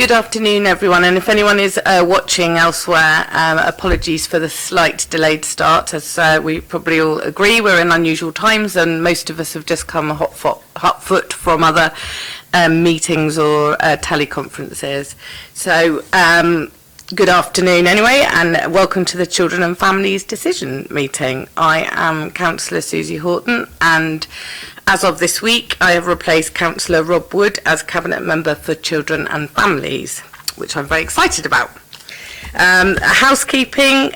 Good afternoon, everyone, and if anyone is watching elsewhere, apologies for the slight delayed start. As we probably all agree, we're in unusual times, and most of us have just come hot foot from other meetings or teleconferences. So, good afternoon anyway, and welcome to the Children and Families Decision meeting. I am Councillor Susie Horton, and as of this week, I have replaced Councillor Rob Wood as Cabinet Member for Children and Families, which I'm very excited about. Housekeeping,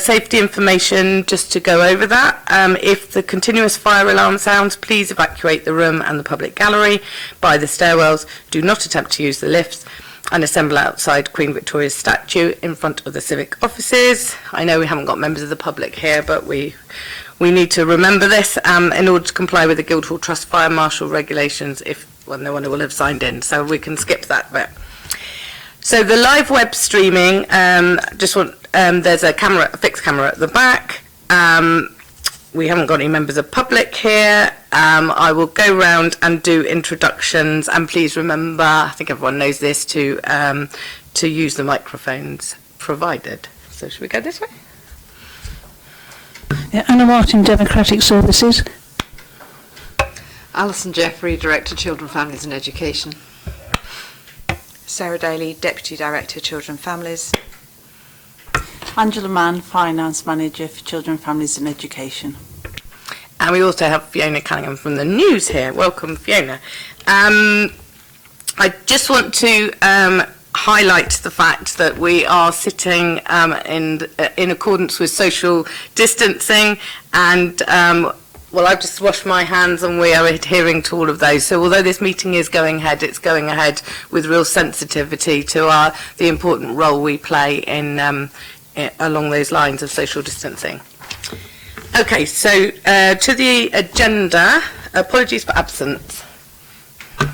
safety information, just to go over that. If the continuous fire alarm sounds, please evacuate the room and the public gallery by the stairwells. Do not attempt to use the lifts and assemble outside Queen Victoria's statue in front of the civic offices. I know we haven't got members of the public here, but we need to remember this in order to comply with the Guildhall Trust Fire Marshal regulations no one will have signed in, so we can skip that bit. So the live web streaming, there's a fixed camera at the back. We haven't got any members of public here. I will go round and do introductions, and please remember, I think everyone knows this, to use the microphones provided. So should we go this way? Yeah, Anna Martin, Democratic Services. Alison Jeffrey, Director, Children, Families and Education. Sarah Daly, Deputy Director, Children and Families. Angela Mann, Finance Manager for Children, Families and Education. And we also have Fiona Cunningham from the news here. Welcome, Fiona. I just want to highlight the fact that we are sitting in accordance with social distancing, and I've just washed my hands and we are adhering to all of those. So although this meeting is going ahead, it's going ahead with real sensitivity to the important role we play in along those lines of social distancing. Okay, so to the agenda. Apologies for absence.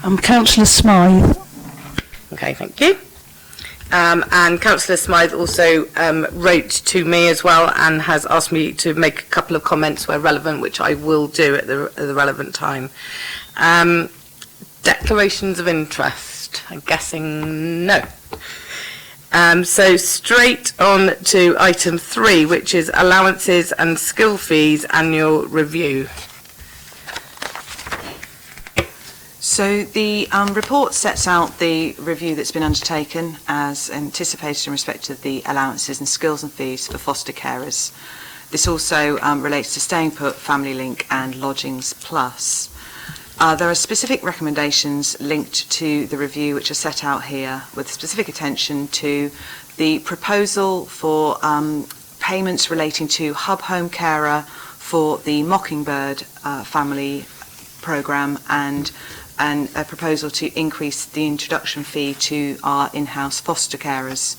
I'm Councillor Smythe. Okay, thank you. And Councillor Smythe also wrote to me as well and has asked me to make a couple of comments where relevant, which I will do at the relevant time. Declarations of interest, I'm guessing no. So straight on to item 3, which is allowances and skill fees annual review. So the report sets out the review that's been undertaken as anticipated in respect of the allowances and skills and fees for foster carers. This also relates to Staying Put, Family Link and Lodgings Plus. There are specific recommendations linked to the review which are set out here with specific attention to the proposal for payments relating to hub home carer for the Mockingbird family programme and a proposal to increase the introduction fee to our in-house foster carers.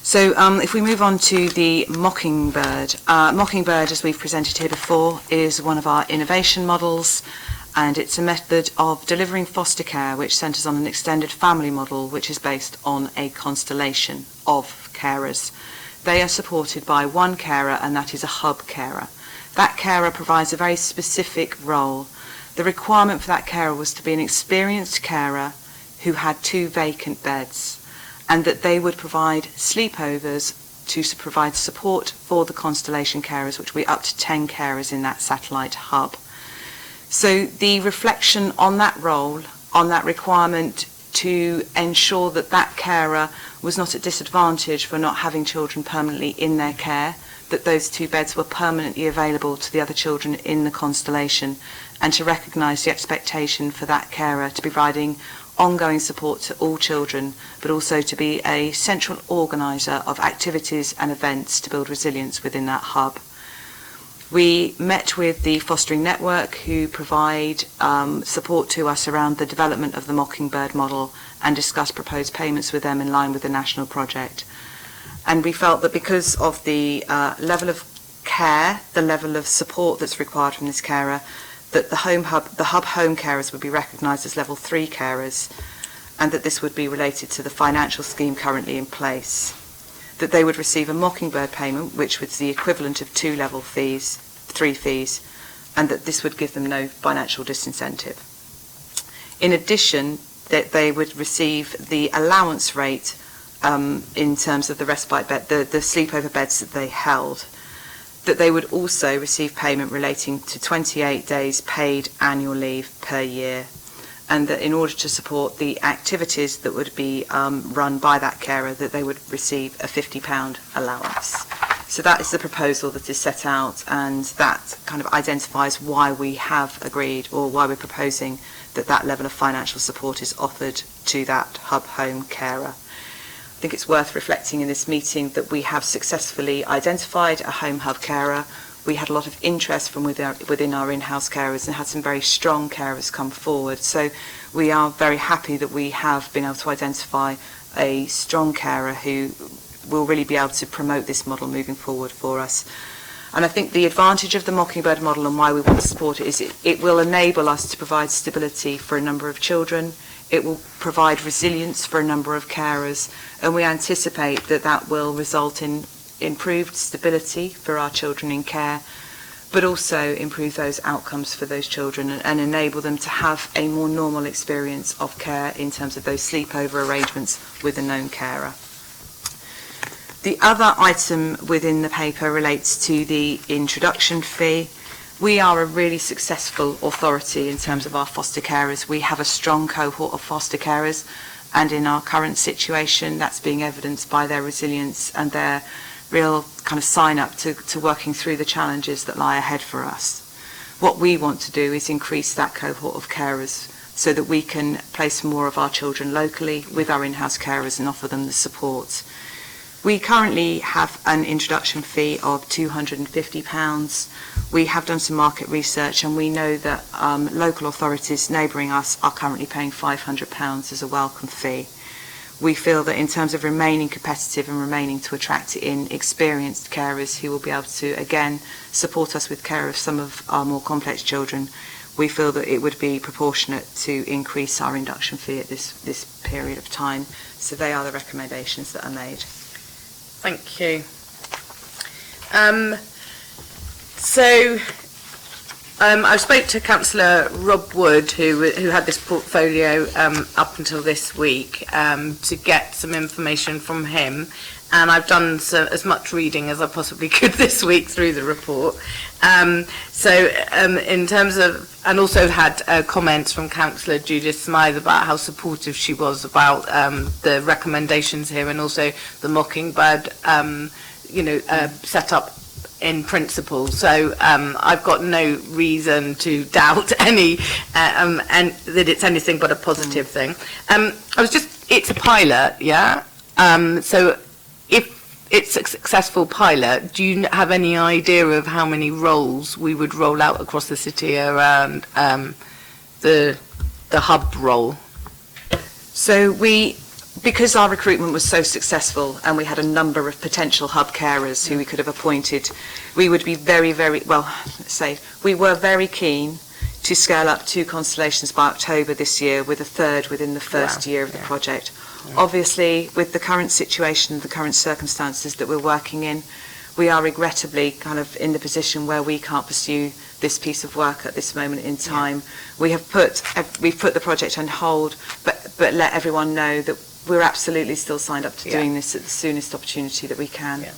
So if we move on to the Mockingbird, Mockingbird, as we've presented here before, is one of our innovation models, and it's a method of delivering foster care which centres on an extended family model which is based on a constellation of carers. They are supported by one carer, and that is a hub carer. That carer provides a very specific role. The requirement for that carer was to be an experienced carer who had 2 vacant beds, and that they would provide sleepovers to provide support for the constellation carers, which will be up to 10 carers in that satellite hub. So the reflection on that role, on that requirement to ensure that that carer was not at disadvantage for not having children permanently in their care, that those 2 beds were permanently available to the other children in the constellation, and to recognise the expectation for that carer to be providing ongoing support to all children, but also to be a central organiser of activities and events to build resilience within that hub. We met with the Fostering Network, who provide support to us around the development of the Mockingbird model, and discussed proposed payments with them in line with the national project. And we felt that because of the level of care, the level of support that's required from this carer, that the hub home carers would be recognised as level 3 carers, and that this would be related to the financial scheme currently in place. That they would receive a Mockingbird payment, which was the equivalent of 2 level 3 fees, and that this would give them no financial disincentive. In addition, that they would receive the allowance rate in terms of the respite bed, the sleepover beds that they held, that they would also receive payment relating to 28 days paid annual leave per year, and that in order to support the activities that would be run by that carer, that they would receive a £50 allowance. So that is the proposal that is set out, and that kind of identifies why we have agreed, or why we're proposing that that level of financial support is offered to that hub home carer. I think it's worth reflecting in this meeting that we have successfully identified a home hub carer. We had a lot of interest from within our in-house carers and had some very strong carers come forward. So we are very happy that we have been able to identify a strong carer who will really be able to promote this model moving forward for us. And I think the advantage of the Mockingbird model and why we want to support it is it will enable us to provide stability for a number of children. It will provide resilience for a number of carers, and we anticipate that that will result in improved stability for our children in care, but also improve those outcomes for those children and enable them to have a more normal experience of care in terms of those sleepover arrangements with a known carer. The other item within the paper relates to the introduction fee. We are a really successful authority in terms of our foster carers. We have a strong cohort of foster carers, and in our current situation, that's being evidenced by their resilience and their real kind of sign up to working through the challenges that lie ahead for us. What we want to do is increase that cohort of carers so that we can place more of our children locally with our in-house carers and offer them the support. We currently have an introduction fee of £250. We have done some market research, and we know that local authorities neighbouring us are currently paying £500 as a welcome fee. We feel that in terms of remaining competitive and remaining to attract in experienced carers who will be able to, again, support us with care of some of our more complex children, we feel that it would be proportionate to increase our induction fee at this period of time. So they are the recommendations that are made. Thank you. I spoke to Councillor Rob Wood, who had this portfolio up until this week, to get some information from him, and I've done as much reading as I possibly could this week through the report. In terms of, and also had comments from Councillor Judith Smythe about how supportive she was about the recommendations here, and also the Mockingbird, set up in principle. So I've got no reason to doubt any, and that it's anything but a positive thing. It's a pilot, yeah? So if it's a successful pilot, do you have any idea of how many roles we would roll out across the city around the hub role? So because our recruitment was so successful and we had a number of potential hub carers who we could have appointed, we would be we were very keen to scale up 2 constellations by October this year, with a third within the first year of the project. Yeah. Obviously, with the current situation, the current circumstances that we're working in, we are regrettably kind of in the position where we can't pursue this piece of work at this moment in time. Yeah. We've put the project on hold, but let everyone know that we're absolutely still signed up to doing this at the soonest opportunity that we can. Yeah.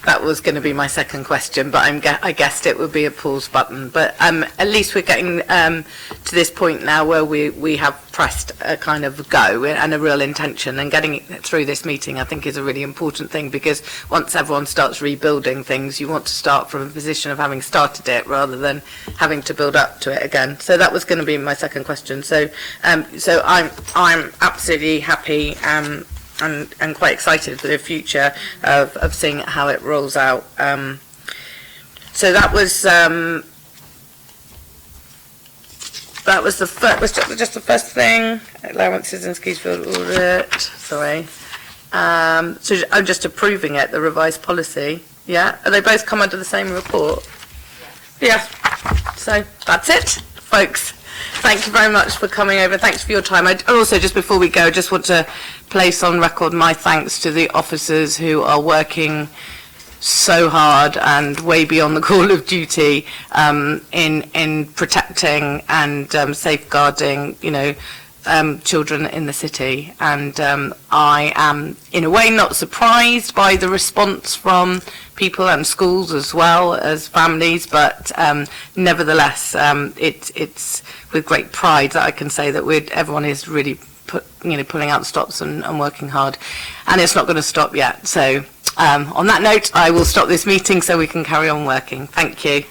That was going to be my second question, but I guessed it would be a pause button. But at least we're getting to this point now where we have pressed a kind of go and a real intention, and getting it through this meeting I think is a really important thing, because once everyone starts rebuilding things, you want to start from a position of having started it rather than having to build up to it again. So that was going to be my second question. So I'm absolutely happy and quite excited for the future of seeing how it rolls out. So that was the first thing. Allowances and schemes for audit. Sorry. So I'm just approving it, the revised policy. Yeah. Are they both come under the same report? Yeah. So that's it, folks. Thank you very much for coming over. Thanks for your time. I also, just before we go, just want to place on record my thanks to the officers who are working so hard and way beyond the call of duty in protecting and safeguarding, children in the city, and I am in a way not surprised by the response from people and schools as well as families, but nevertheless it's with great pride that I can say that everyone is really pulling out the stops and working hard, and it's not going to stop yet. So on that note, I will stop this meeting so we can carry on working. Thank you.